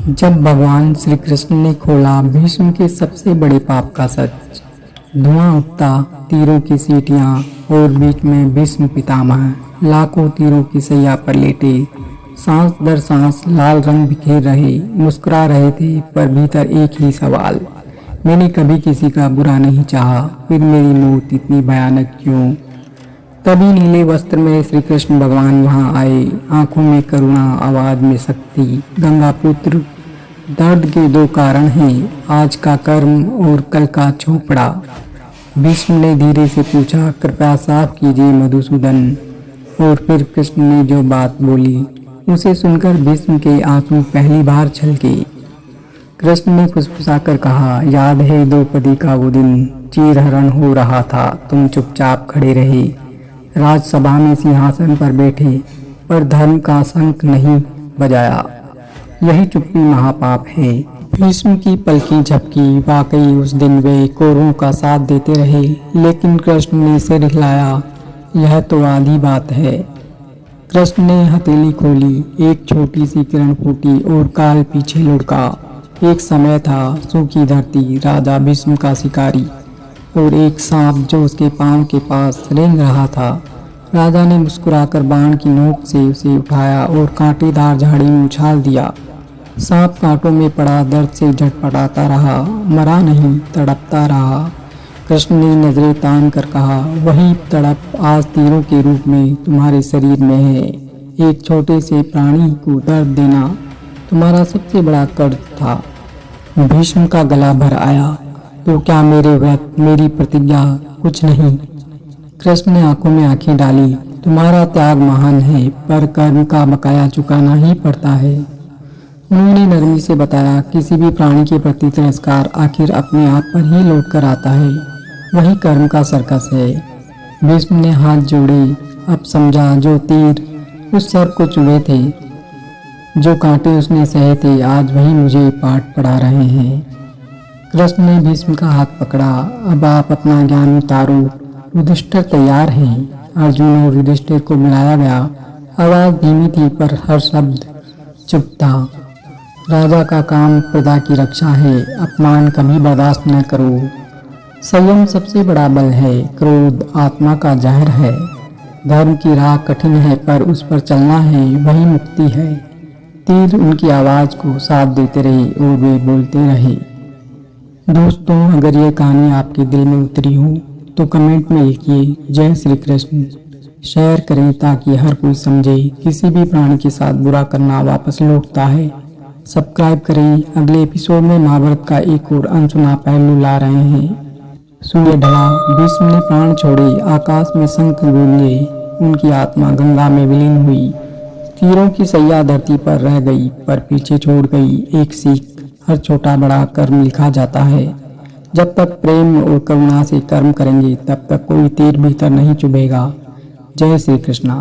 जब भगवान श्री कृष्ण ने खोला भीष्म के सबसे बड़े पाप का सच, धुआं उठता, तीरों की सीटियां और बीच में भीष्म पितामह लाखों तीरों की सैया पर लेटे, सांस दर सांस लाल रंग बिखेर रहे, मुस्कुरा रहे थे, पर भीतर एक ही सवाल, मैंने कभी किसी का बुरा नहीं चाहा, फिर मेरी मौत इतनी भयानक क्यों। तभी नीले वस्त्र में श्री कृष्ण भगवान वहां आए, आंखों में करुणा, आवाज में शक्ति। गंगा पुत्र, दर्द के दो कारण हैं, आज का कर्म और कल का झोपड़ा। भीष्म ने धीरे से पूछा, कृपया साफ कीजिए मधुसूदन। और फिर कृष्ण ने जो बात बोली उसे सुनकर भीष्म के आंसू पहली बार छलके। कृष्ण ने फुसफुसाकर कहा, याद है द्रौपदी का वो दिन, चीरहरण हो रहा था, तुम चुपचाप खड़े रहे, राजसभा में सिंहासन पर बैठे, पर धर्म का शंख नहीं बजाया। यही चुप्पी महापाप है। भीष्म की पलकी झपकी, वाकई उस दिन वे कौरवों का साथ देते रहे, लेकिन कृष्ण ने सिर हिलाया, यह तो आधी बात है। कृष्ण ने हथेली खोली, एक छोटी सी किरण फूटी और काल पीछे लुढ़का। एक समय था, सूखी धरती, राजा भीष्म का शिकारी, और एक सांप जो उसके पांव के पास रेंग रहा था। राजा ने मुस्कुराकर बाण की नोक से उसे उठाया और कांटेदार झाड़ी में उछाल दिया। सांप कांटों में पड़ा दर्द से झटपटाता रहा, मरा नहीं, तड़पता रहा। कृष्ण ने नजरें तान कर कहा, वही तड़प आज तीरों के रूप में तुम्हारे शरीर में है। एक छोटे से प्राणी को दर्द देना तुम्हारा सबसे बड़ा कर्ज था। भीष्म का गला भर आया, तो क्या मेरे व्रत, मेरी प्रतिज्ञा कुछ नहीं। कृष्ण ने आंखों में आंखें डाली, तुम्हारा त्याग महान है, पर कर्म का बकाया चुकाना ही पड़ता है। उन्होंने नरमी से बताया, किसी भी प्राणी के प्रति तिरस्कार आखिर अपने आप पर ही लौट कर आता है, वही कर्म का सर्कस है। भीष्म ने हाथ जोड़े, अब समझा, जो तीर उस सर को चुभे थे, जो कांटे उसने सहे थे, आज वही मुझे पाठ पढ़ा रहे हैं। कृष्ण ने भीष्म का हाथ पकड़ा, अब आप अपना ज्ञान उतारो, युधिष्ठिर तैयार हैं। अर्जुन और युधिष्ठिर को बुलाया गया। आवाज धीमी थी, पर हर शब्द चुप था। राजा का काम प्रजा की रक्षा है, अपमान कभी बर्दाश्त न करो। संयम सबसे बड़ा बल है, क्रोध आत्मा का जहर है। धर्म की राह कठिन है, पर उस पर चलना है, वही मुक्ति है। तीर उनकी आवाज को साथ देते रहे और वे बोलते रहे। दोस्तों, अगर ये कहानी आपके दिल में उतरी हो तो कमेंट में लिखिए जय श्री कृष्ण। शेयर करें ताकि हर कोई समझे, किसी भी प्राणी के साथ बुरा करना वापस लौटता है। सब्सक्राइब करें। अगले एपिसोड में महाभारत का एक और अनसुना पहलू ला रहे हैं। सूर्य ढला, भीष्म ने प्राण छोड़े, आकाश में शंख गूंजे, उनकी आत्मा गंगा में विलीन हुई। तीरों की सैया धरती पर रह गई, पर पीछे छोड़ गई एक सीख, हर छोटा बड़ा कर्म लिखा जाता है। जब तक प्रेम और करुणा से कर्म करेंगे, तब तक कोई तीर भीतर नहीं चुभेगा। जय श्री कृष्णा।